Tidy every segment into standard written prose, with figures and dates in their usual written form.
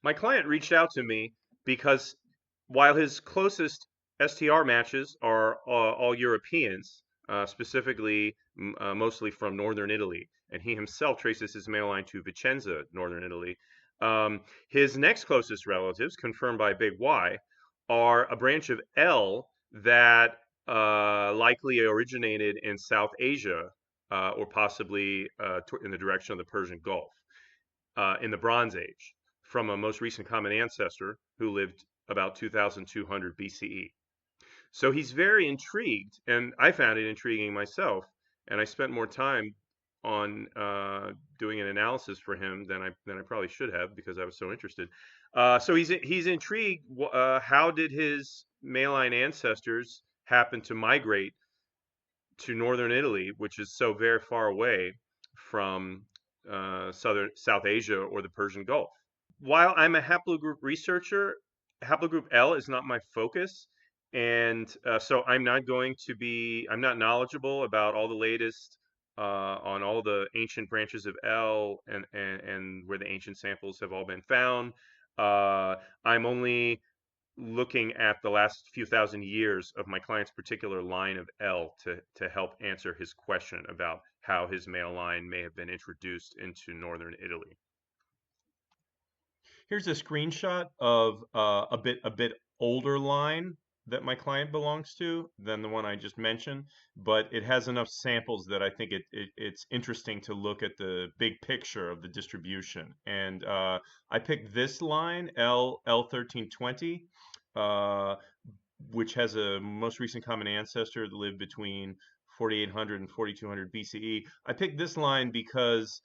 My client reached out to me because while his closest STR matches are all Europeans, specifically mostly from northern Italy, and he himself traces his male line to Vicenza, northern Italy, his next closest relatives, confirmed by Big Y, are a branch of L that likely originated in South Asia or possibly in the direction of the Persian Gulf in the Bronze Age from a most recent common ancestor who lived about 2200 BCE. So he's very intrigued, and I found it intriguing myself. And I spent more time on doing an analysis for him than I probably should have because I was so interested. So he's intrigued. How did his maline ancestors happen to migrate to northern Italy, which is so very far away from South Asia or the Persian Gulf? While I'm a haplogroup researcher, haplogroup L is not my focus. And so I'm not knowledgeable about all the latest on all the ancient branches of L and where the ancient samples have all been found. I'm only looking at the last few thousand years of my client's particular line of L to help answer his question about how his male line may have been introduced into northern Italy. Here's a screenshot of a bit older line that my client belongs to than the one I just mentioned, but it has enough samples that I think it's interesting to look at the big picture of the distribution. And I picked this line, L-1320, uh, which has a most recent common ancestor that lived between 4800 and 4200 BCE. I picked this line because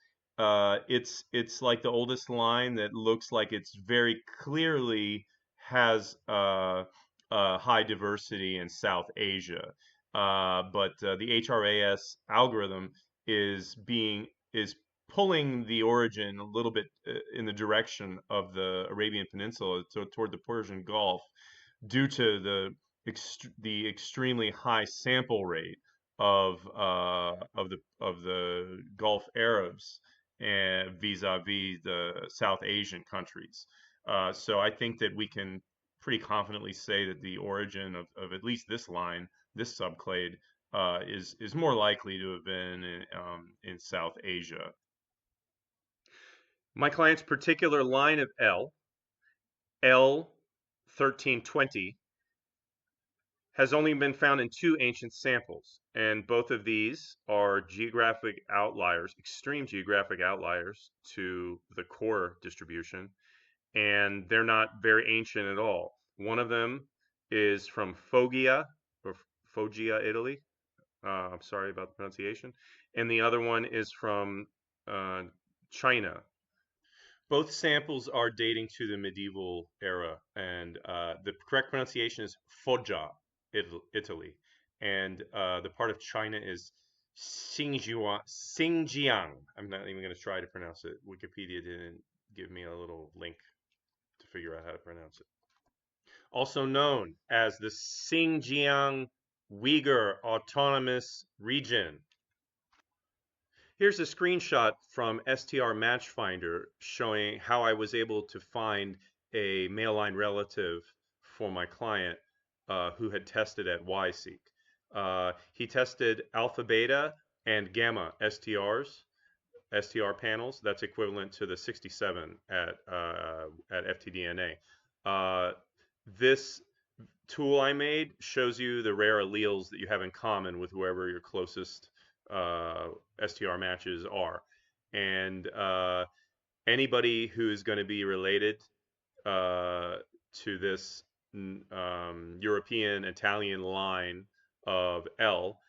it's like the oldest line that looks like it's very clearly has high diversity in South Asia. But the HRAS algorithm is pulling the origin a little bit in the direction of the Arabian Peninsula, toward the Persian Gulf, due to the extremely high sample rate of the Gulf Arabs and vis-a-vis the South Asian countries. So I think that we can pretty confidently say that the origin of at least this line, this subclade, is more likely to have been in South Asia. My client's particular line of L1320, has only been found in two ancient samples, and both of these are geographic outliers, extreme geographic outliers to the core distribution, and they're not very ancient at all. One of them is from Foggia or Foggia, Italy. I'm sorry about the pronunciation. And the other one is from uh, China. Both samples are dating to the medieval era, and the correct pronunciation is Foggia, Italy, and the part of China is Xinjiang. I'm not even going to try to pronounce it. Wikipedia didn't give me a little link to figure out how to pronounce it. Also known as the Xinjiang Uyghur Autonomous Region. Here's a screenshot from STR Match Finder showing how I was able to find a male line relative for my client who had tested at YSeq. He tested alpha, beta, and gamma STR panels. That's equivalent to the 67 at FTDNA. This tool I made shows you the rare alleles that you have in common with whoever your closest STR matches are. And anybody who is going to be related to this European Italian line of L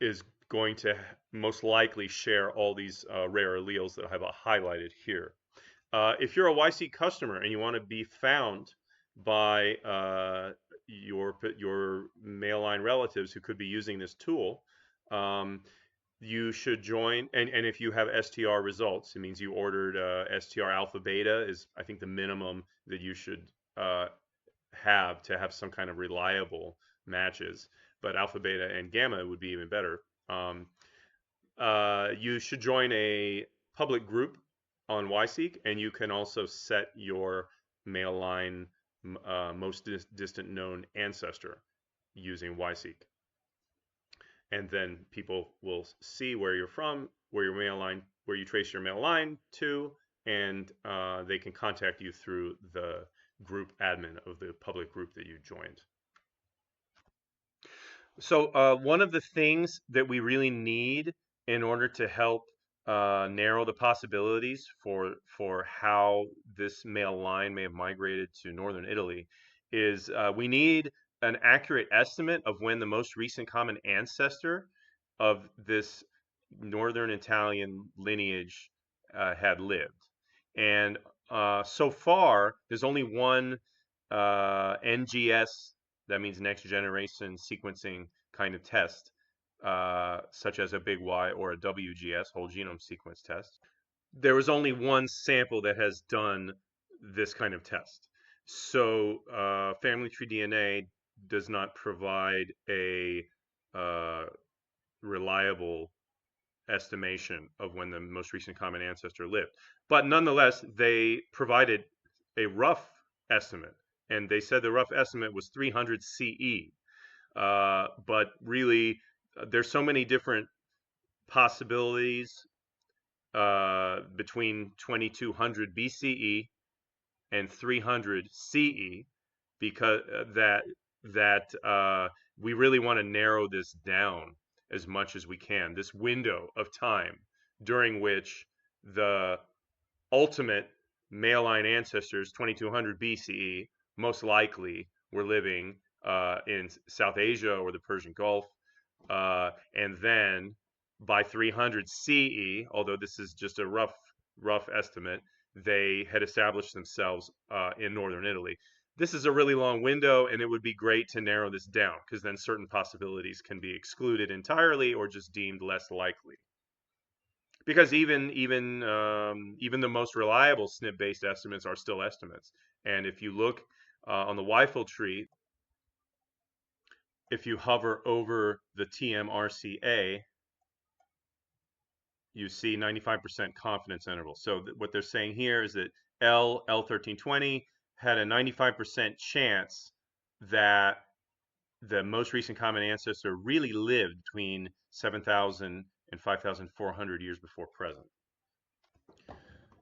is going to most likely share all these rare alleles that I have highlighted here. If you're a YC customer and you want to be found by your male line relatives who could be using this tool, you should join. And if you have STR results, it means you ordered STR alpha beta is I think the minimum that you should have to have some kind of reliable matches. But alpha beta and gamma would be even better. You should join a public group on YSeek, and you can also set your male line most distant known ancestor using YSeek. And then people will see where you're from, where your male line, where you trace your male line to, and they can contact you through the group admin of the public group that you joined. So one of the things that we really need in order to help narrow the possibilities for how this male line may have migrated to northern Italy is we need an accurate estimate of when the most recent common ancestor of this northern Italian lineage had lived. And so far, there's only one NGS, that means next generation sequencing kind of test, such as a big Y or a WGS, whole genome sequence test. There was only one sample that has done this kind of test. So family tree DNA does not provide a uh, reliable estimation of when the most recent common ancestor lived. But nonetheless, they provided a rough estimate, and they said the rough estimate was 300 CE. But really, there's so many different possibilities between 2200 BCE and 300 CE, because that we really want to narrow this down as much as we can. This window of time during which the ultimate male line ancestors, 2200 BCE, most likely were living in South Asia or the Persian Gulf, and then by 300 CE, although this is just a rough estimate, they had established themselves in northern Italy. This is a really long window, and it would be great to narrow this down, because then certain possibilities can be excluded entirely or just deemed less likely. Because even the most reliable SNP-based estimates are still estimates. And if you look on the Weifel tree, if you hover over the TMRCA, you see 95% confidence interval. So what they're saying here is that L-1320 had a 95% chance that the most recent common ancestor really lived between 7,000 and 5,400 years before present.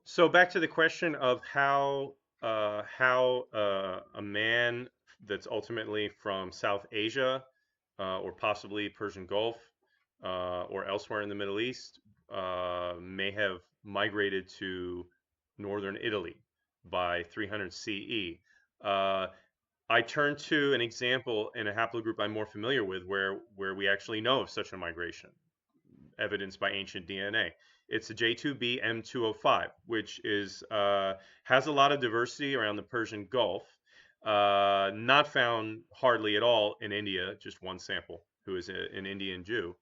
So back to the question of how a man that's ultimately from South Asia or possibly Persian Gulf or elsewhere in the Middle East may have migrated to northern Italy by 300 CE. I turn to an example in a haplogroup I'm more familiar with where we actually know of such a migration, evidenced by ancient DNA. It's a J2B M205, which is has a lot of diversity around the Persian Gulf. Not found hardly at all in India, just one sample who is an Indian Jew.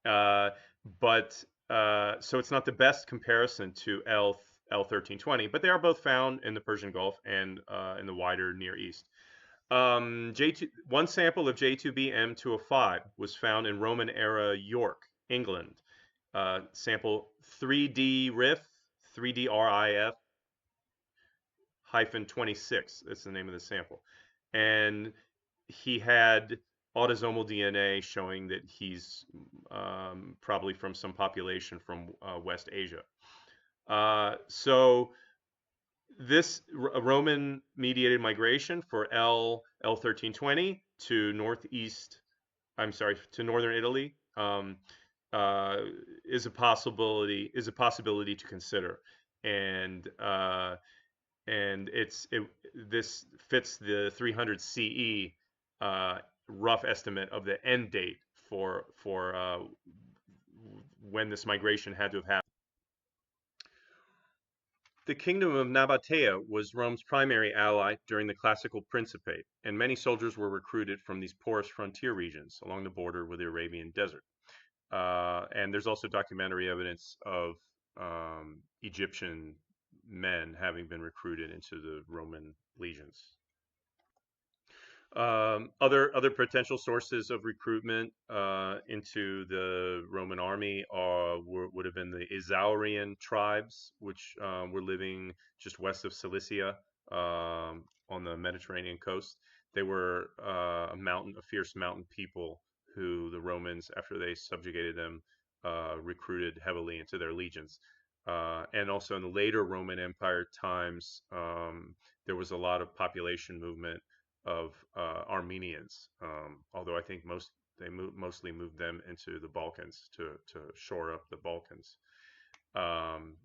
Uh, but so it's not the best comparison to L1320, but they are both found in the Persian Gulf and in the wider Near East. One sample of J2B M205 was found in Roman era York, England. Sample 3D RIF, 3D RIF hyphen 26. That's the name of the sample. And he had autosomal DNA showing that he's probably from some population from West Asia. So this Roman-mediated migration for L1320 to northern Italy is a possibility to consider, and this fits the 300 CE rough estimate of the end date for when this migration had to have happened. The kingdom of Nabatea was Rome's primary ally during the classical Principate, and many soldiers were recruited from these porous frontier regions along the border with the Arabian Desert. And there's also documentary evidence of Egyptian men having been recruited into the Roman legions. Other potential sources of recruitment into the Roman army would have been the Isaurian tribes, which were living just west of Cilicia on the Mediterranean coast. They were a fierce mountain people who the Romans, after they subjugated them, recruited heavily into their legions. And also in the later Roman Empire times, there was a lot of population movement of Armenians, although I think mostly moved them into the Balkans to shore up the Balkans. Um,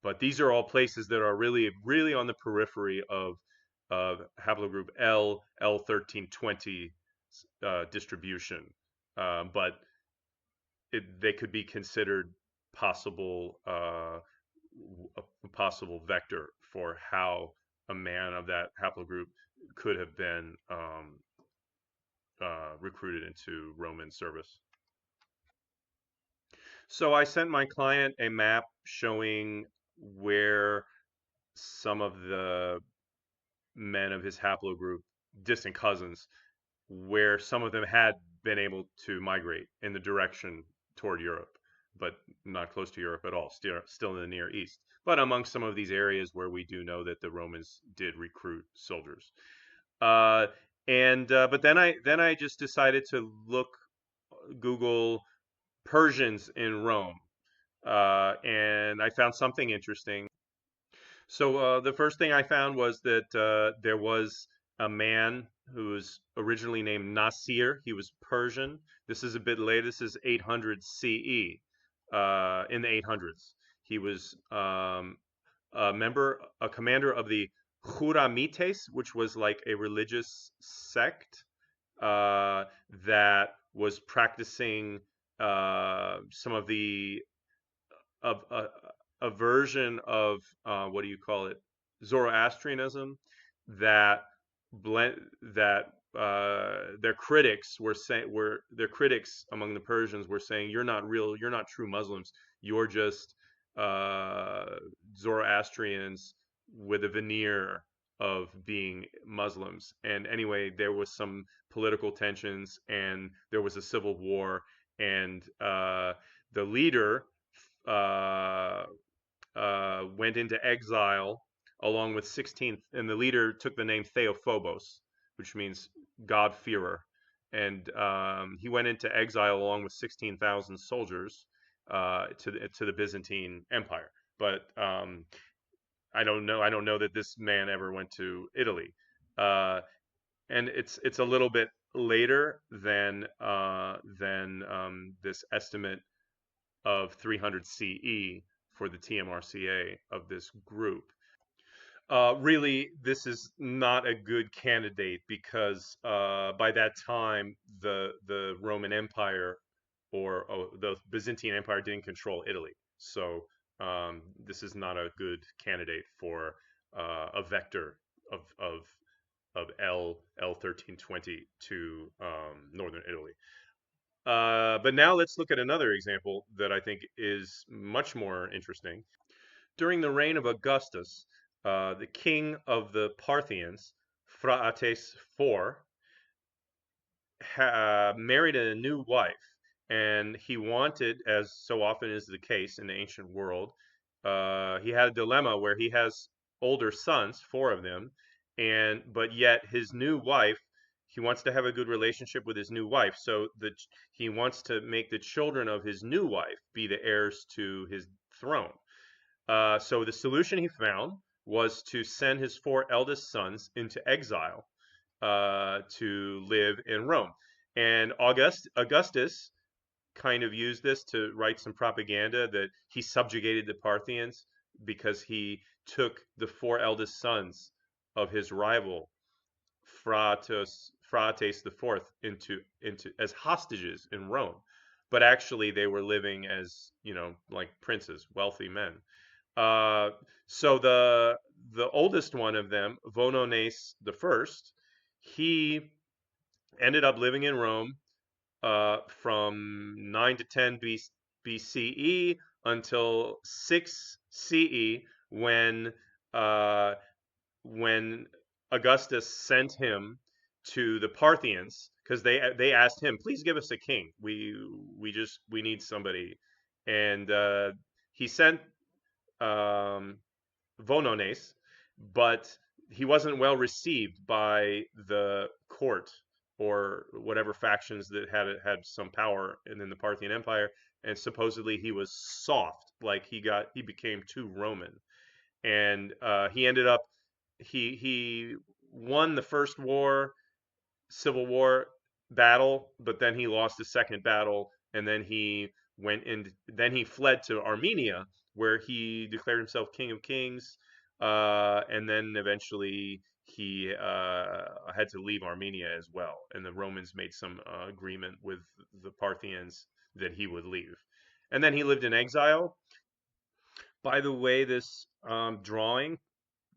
but these are all places that are really on the periphery of haplogroup L-L1320 distribution, but they could be considered possible a possible vector for how a man of that haplogroup could have been recruited into Roman service. So I sent my client a map showing where some of the men of his haplogroup, distant cousins, where some of them had been able to migrate in the direction toward Europe, but not close to Europe at all, still in the Near East. But among some of these areas where we do know that the Romans did recruit soldiers. Uh, but then I just decided to Google Persians in Rome, and I found something interesting. So the first thing I found was that there was a man who was originally named Nasir. He was Persian. This is a bit later. This is 800 CE. In the 800s, he was a commander of the Huramites, which was like a religious sect that was practicing some of the of a version of what do you call it, Zoroastrianism, that blend that their critics among the Persians were saying, you're not true Muslims, you're just uh, Zoroastrians with a veneer of being Muslims. And anyway, there was some political tensions, and there was a civil war, and the leader uh, went into exile along with 16, and the leader took the name Theophobos, which means God-fearer. And he went into exile along with 16,000 soldiers to the Byzantine Empire. But I don't know that this man ever went to Italy. Uh, and it's a little bit later than this estimate of 300 CE for the TMRCA of this group. Really, this is not a good candidate because by that time the Roman Empire or the Byzantine Empire didn't control Italy, so this is not a good candidate for a vector of L1320 to northern Italy. But now let's look at another example that I think is much more interesting. During the reign of Augustus, the king of the Parthians, Phraates IV, married a new wife, and he wanted, as so often is the case in the ancient world, he had a dilemma where he has older sons, four of them, but yet his new wife, he wants to have a good relationship with his new wife, so he wants to make the children of his new wife be the heirs to his throne. So the solution he found was to send his four eldest sons into exile to live in Rome. And Augustus kind of used this to write some propaganda that he subjugated the Parthians because he took the four eldest sons of his rival Phraates IV into as hostages in Rome, but actually they were living as, like princes, wealthy men. Uh, so the oldest one of them, Vonones I, he ended up living in Rome from 9 to 10 BCE until 6 CE, when uh, when Augustus sent him to the Parthians because they asked him, please give us a king. We need somebody, and he sent um, Vonones, but he wasn't well received by the court or whatever factions that had some power in the Parthian Empire, and supposedly he was soft, like he became too Roman, and he ended up he won the first civil war battle, but then he lost the second battle, and then he fled to Armenia, where he declared himself king of kings, and then eventually he had to leave Armenia as well, and the Romans made some agreement with the Parthians that he would leave, and then he lived in exile. By the way, this drawing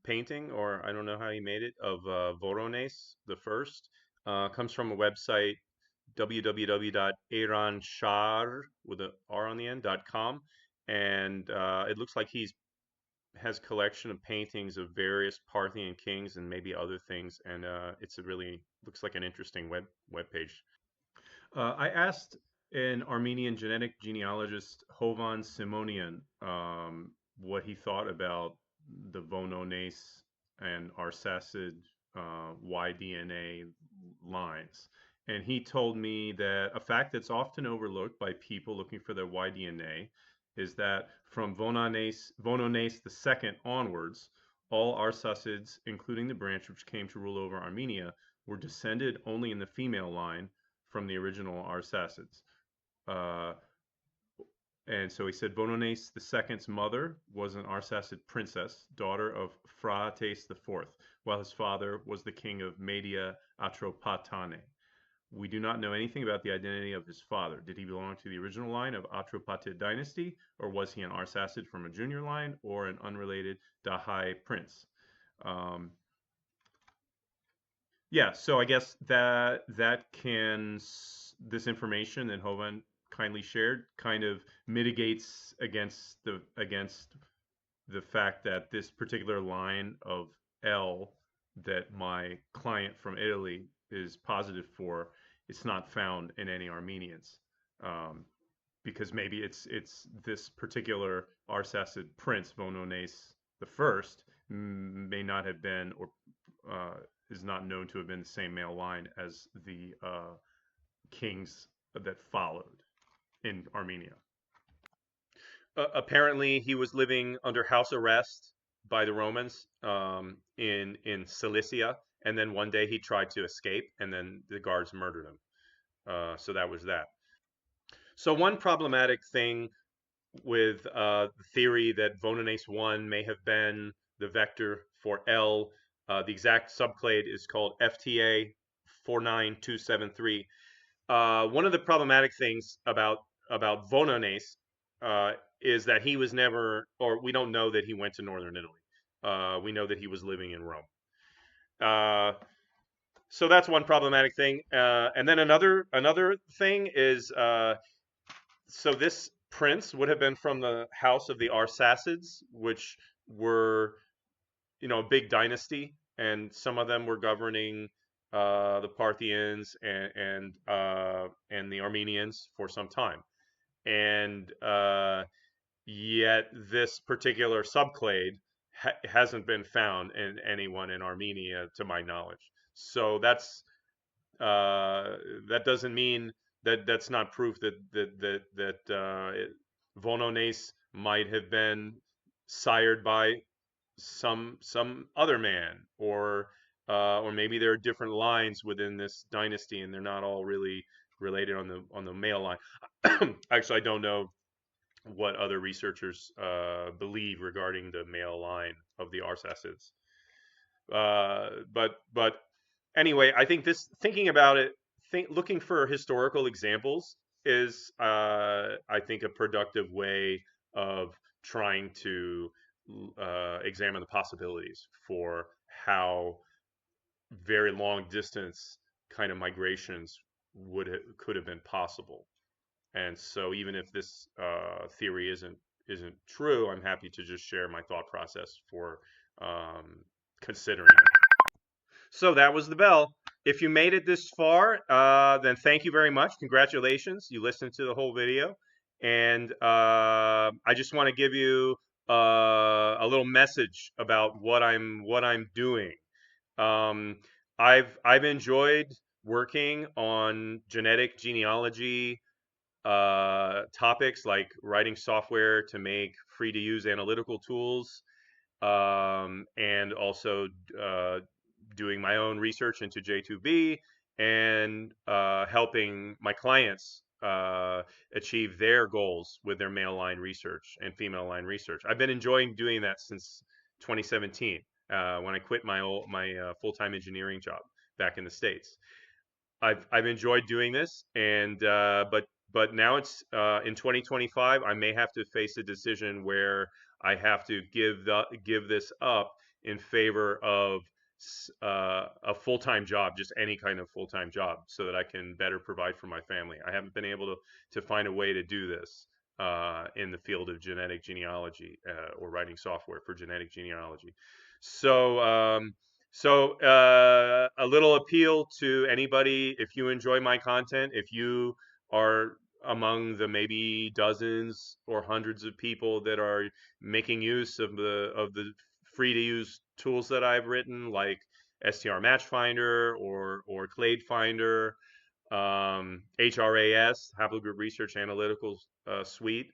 painting, or I don't know how he made it, of Voronezh the first, comes from a website www.iranshar with a R on the end.com, and it looks like he's has collection of paintings of various Parthian kings and maybe other things, and it's a really looks like an interesting web page. I asked an Armenian genetic genealogist, Hovan Simonian, what he thought about the Vonones and Arsacid Y-DNA lines. And he told me that a fact that's often overlooked by people looking for their Y-DNA is that from Vonones II onwards, all Arsacids, including the branch which came to rule over Armenia, were descended only in the female line from the original Arsacids. Uh, and so he said Vonones II's mother was an Arsacid princess, daughter of Phraates IV, while his father was the king of Media Atropatene. We do not know anything about the identity of his father. Did he belong to the original line of Atropatid dynasty, or was he an Arsacid from a junior line, or an unrelated Dahai prince? Um, yeah, so I guess this information that Hovan kindly shared kind of mitigates against the fact that this particular line of L that my client from Italy is positive for, it's not found in any Armenians, because maybe it's this particular Arsacid prince Vonones the first may not have been, or is not known to have been, the same male line as the kings that followed in Armenia. Apparently, he was living under house arrest by the Romans in Cilicia, and then one day he tried to escape, and then the guards murdered him. So that was that. So one problematic thing with the theory that Vonones I may have been the vector for L, the exact subclade is called FTA 49273. One of the problematic things about Vonones is that he was never, or we don't know that he went to northern Italy. We know that he was living in Rome. So that's one problematic thing. And then another thing is, so this prince would have been from the house of the Arsacids, which were, a big dynasty, and some of them were governing the Parthians and the Armenians for some time, and yet this particular subclade hasn't been found in anyone in Armenia, to my knowledge. So that doesn't mean that's not proof that Vonones might have been sired by some other man, or maybe there are different lines within this dynasty, and they're not all really related on the male line. Actually, I don't know what other researchers believe regarding the male line of the Arsacids. But anyway, I think thinking about it, looking for historical examples is, I think, a productive way of trying to examine the possibilities for how very long distance kind of migrations could have been possible. And so, even if this theory isn't true, I'm happy to just share my thought process for considering it. So that was the bell. if you made it this far, then thank you very much. Congratulations, you listened to the whole video, and I just want to give you a little message about what I'm doing. Um, I've enjoyed working on genetic genealogy topics like writing software to make free to use analytical tools, and also uh, doing my own research into J2B, and helping my clients achieve their goals with their male line research and female line research. I've been enjoying doing that since 2017, when I quit my full-time engineering job back in the States. I've enjoyed doing this, and but now it's in 2025. I may have to face a decision where I have to give this up in favor of a full-time job, just any kind of full-time job, so that I can better provide for my family. I haven't been able to find a way to do this in the field of genetic genealogy, or writing software for genetic genealogy. So. A little appeal to anybody: if you enjoy my content, if you are among the maybe dozens or hundreds of people that are making use of the free to use tools that I've written, like STR Match Finder or Clade Finder, HRAS, Haplogroup Research Analytical Suite.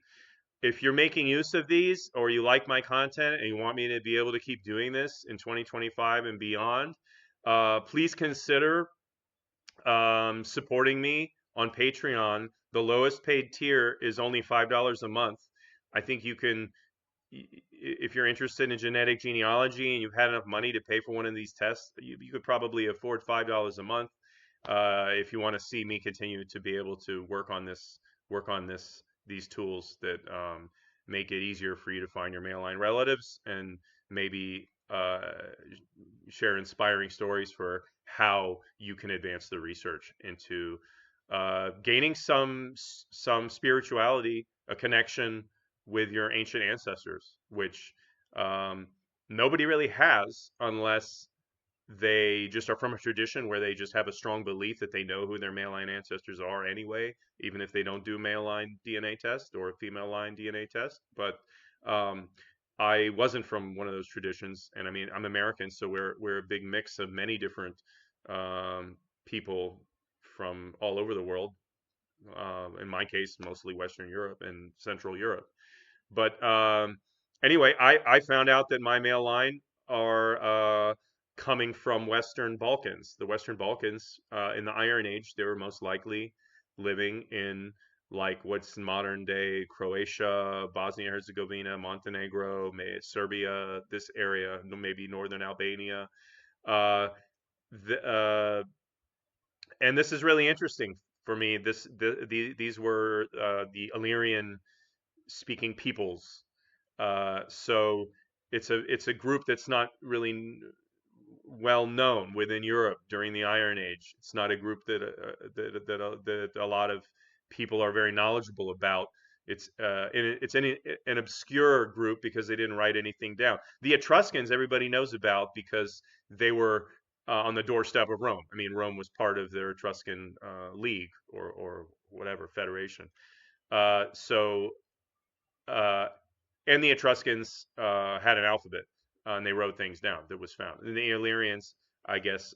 If you're making use of these, or you like my content and you want me to be able to keep doing this in 2025 and beyond, please consider supporting me on Patreon. The lowest paid tier is only $5 a month. I think you can, if you're interested in genetic genealogy and you've had enough money to pay for one of these tests, you could probably afford $5 a month, if you want to see me continue to be able to work on these tools that make it easier for you to find your male line relatives, and maybe share inspiring stories for how you can advance the research into gaining some spirituality, a connection with your ancient ancestors, which um, nobody really has unless they just are from a tradition where they just have a strong belief that they know who their male line ancestors are anyway, even if they don't do male line DNA test or female line DNA test. But um, I wasn't from one of those traditions, and I mean, I'm American, so we're a big mix of many different people from all over the world. In my case, mostly Western Europe and Central Europe. But anyway, I found out that my male line are coming from Western Balkans. The Western Balkans, in the Iron Age, they were most likely living in like what's modern day Croatia, Bosnia Herzegovina, Montenegro, Serbia, this area, maybe northern Albania. Uh, the, and this is really interesting for me. These were the Illyrian speaking peoples. So it's a group that's not really well known within Europe during the Iron Age. It's not a group that a lot of people are very knowledgeable about. It's an obscure group because they didn't write anything down. The Etruscans everybody knows about because they were on the doorstep of Rome. I mean, Rome was part of their Etruscan league, or whatever federation. So uh, and the Etruscans had an alphabet, and they wrote things down that was found. And the Illyrians, I guess,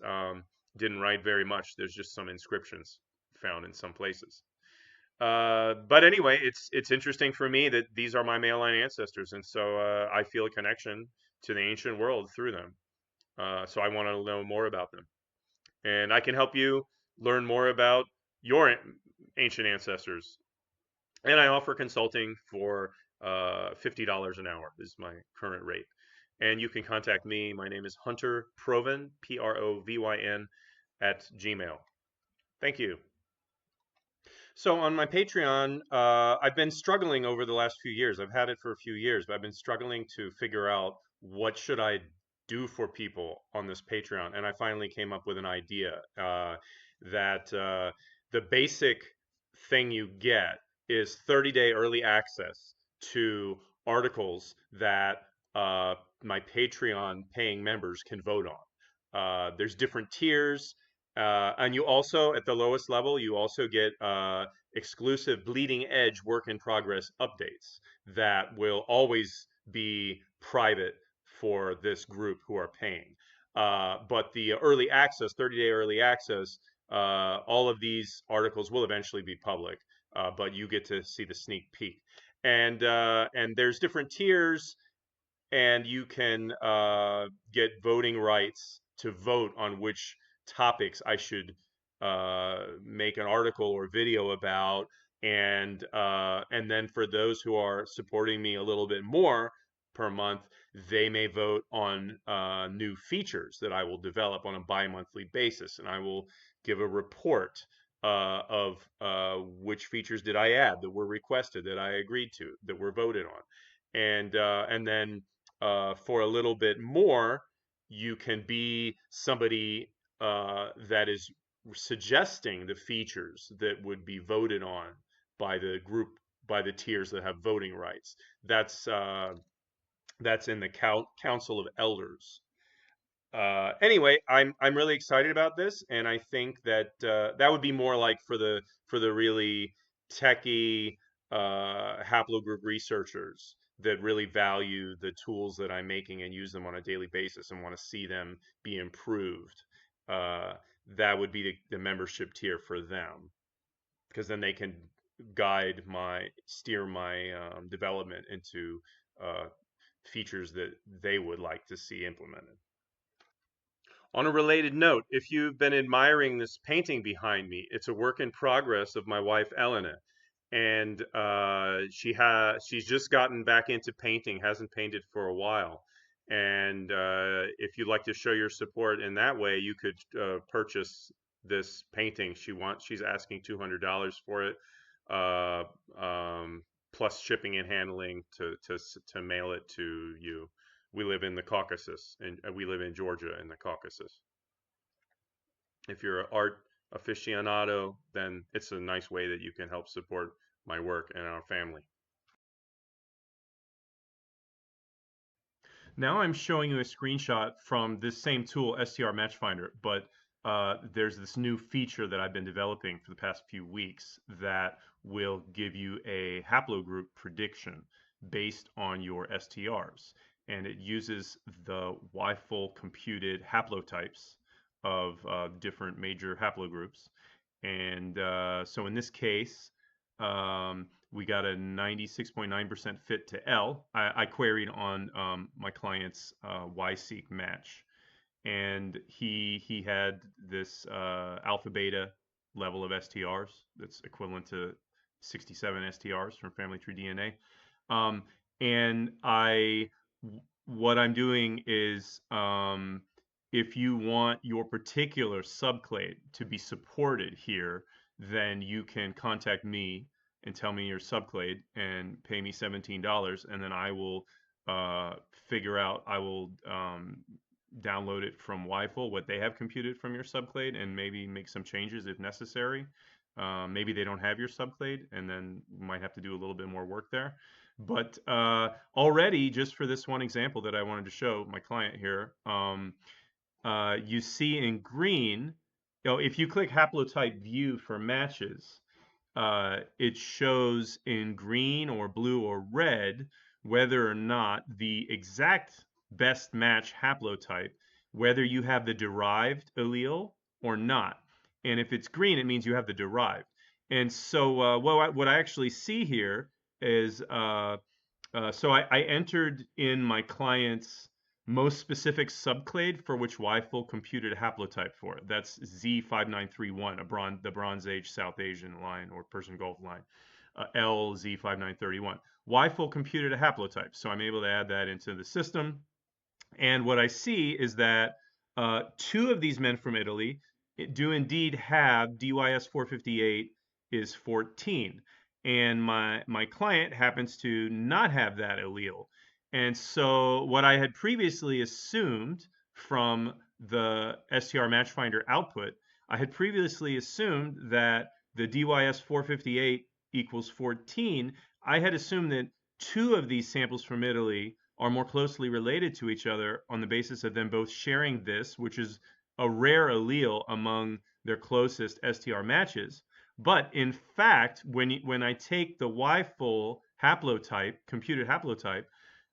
didn't write very much. There's just some inscriptions found in some places. But anyway, it's interesting for me that these are my male line ancestors, and so I feel a connection to the ancient world through them. So I want to know more about them, and I can help you learn more about your ancient ancestors. And I offer consulting for $50 an hour is my current rate. And you can contact me. My name is Hunter Provyn, Provyn, at Gmail. Thank you. So on my Patreon, I've been struggling over the last few years. I've had it for a few years, but I've been struggling to figure out what should I do for people on this Patreon. And I finally came up with an idea, that the basic thing you get is 30-day early access to articles that my Patreon paying members can vote on. There's different tiers. And you also, at the lowest level, you also get exclusive bleeding edge work in progress updates that will always be private for this group who are paying. But the early access, 30-day early access, all of these articles will eventually be public, but you get to see the sneak peek. And there's different tiers, and you can get voting rights to vote on which topics I should make an article or video about, and then for those who are supporting me a little bit more per month, they may vote on new features that I will develop on a bi-monthly basis, and I will give a report of which features did I add that were requested, that I agreed to, that were voted on, and then for a little bit more, you can be somebody that is suggesting the features that would be voted on by the group, by the tiers that have voting rights. That's in the Council of Elders. Anyway, I'm really excited about this, and I think that that would be more like for the really techie haplogroup researchers that really value the tools that I'm making and use them on a daily basis and want to see them be improved. Uh, that would be the membership tier for them, because then they can steer my development into uh, features that they would like to see implemented. On a related note, if you've been admiring this painting behind me, it's a work in progress of my wife Elena, and she's just gotten back into painting, hasn't painted for a while. And if you'd like to show your support in that way, you could purchase this painting. She's asking $200 for it, uh, plus shipping and handling to mail it to you. We live in the Caucasus, and we live in Georgia in the Caucasus. If you're an art aficionado, then it's a nice way that you can help support my work and our family. Now I'm showing you a screenshot from this same tool, STR Match Finder, but there's this new feature that I've been developing for the past few weeks that will give you a haplogroup prediction based on your STRs. And it uses the WIFO computed haplotypes of different major haplogroups. And so in this case, we got a 96.9% fit to L. I queried on my client's Y-seq match, and he had this alpha beta level of STRs that's equivalent to 67 STRs from family tree DNA. Um, and what I'm doing is, if you want your particular subclade to be supported here, then you can contact me and tell me your subclade and pay me $17, and then I will figure out, I will download it from WIFO, what they have computed from your subclade, and maybe make some changes if necessary. Maybe they don't have your subclade, and then you might have to do a little bit more work there. But already, just for this one example that I wanted to show my client here, you see in green, if you click haplotype view for matches, it shows in green or blue or red whether or not the exact best match haplotype, whether you have the derived allele or not. And if it's green, it means you have the derived. And so what I actually see here is, so I entered in my client's most specific subclade for which WIFO computed a haplotype for it. That's Z5931, the Bronze Age South Asian line or Persian Gulf line, LZ5931. WIFO computed a haplotype, so I'm able to add that into the system. And what I see is that two of these men from Italy do indeed have DYS 458 is 14. And my client happens to not have that allele. And so what I had previously assumed from the STR Match Finder output, I had previously assumed that the DYS 458 equals 14. I had assumed that two of these samples from Italy are more closely related to each other on the basis of them both sharing this, which is a rare allele among their closest STR matches. But in fact, when I take the Y-full haplotype, computed haplotype,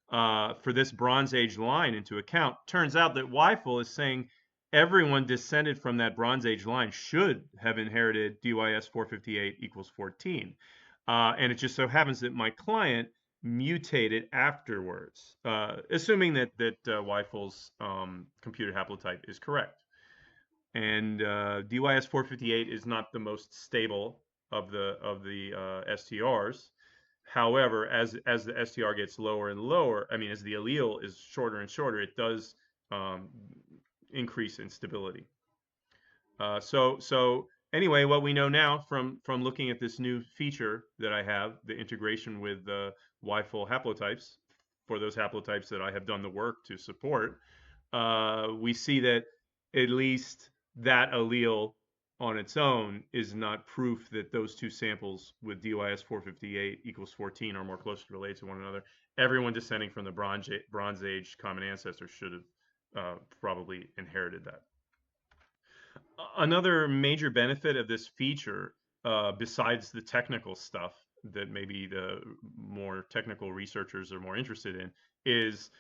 for this Bronze Age line into account, turns out that Y-full is saying everyone descended from that Bronze Age line should have inherited DYS 458 equals 14. And it just so happens that my client mutated afterwards, assuming that Y-full's computed haplotype is correct. And DYS 458 is not the most stable of the STRs. However, as the STR gets lower and lower, I mean, as the allele is shorter and shorter, it does increase in stability. So anyway, what we know now from looking at this new feature that I have, the integration with the Y-full haplotypes for those haplotypes that I have done the work to support, we see that at least that allele on its own is not proof that those two samples with DYS 458 equals 14 are more closely related to one another. Everyone descending from the Bronze Age common ancestor should have probably inherited that. Another major benefit of this feature, besides the technical stuff that maybe the more technical researchers are more interested in, is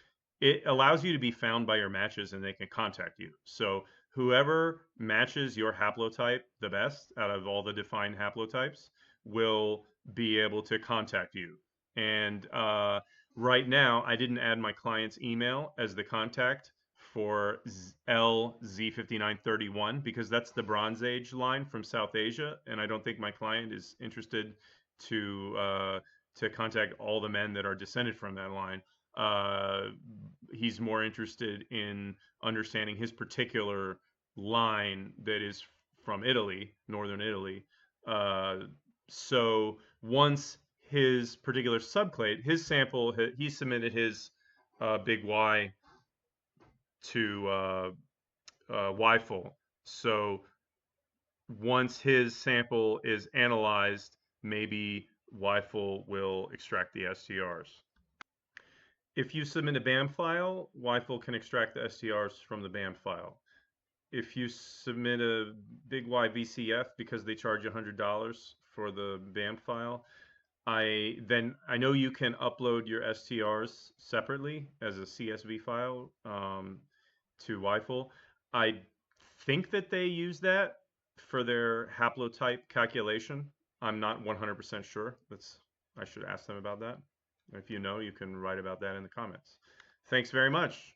it allows you to be found by your matches and they can contact you. So whoever matches your haplotype the best out of all the defined haplotypes will be able to contact you. And right now, I didn't add my client's email as the contact for LZ5931 because that's the Bronze Age line from South Asia, and I don't think my client is interested to contact all the men that are descended from that line. He's more interested in understanding his particular line that is from Italy, northern Italy. So once his particular subclade, his sample, he submitted his big Y to Y-full. So once his sample is analyzed, maybe Y-full will extract the STRs. If you submit a BAM file, Y-full can extract the STRs from the BAM file. If you submit a big Y VCF because they charge $100 for the BAM file, I know you can upload your STRs separately as a CSV file to Y-full. I think that they use that for their haplotype calculation. I'm not 100% sure. I should ask them about that. If you know, you can write about that in the comments. Thanks very much.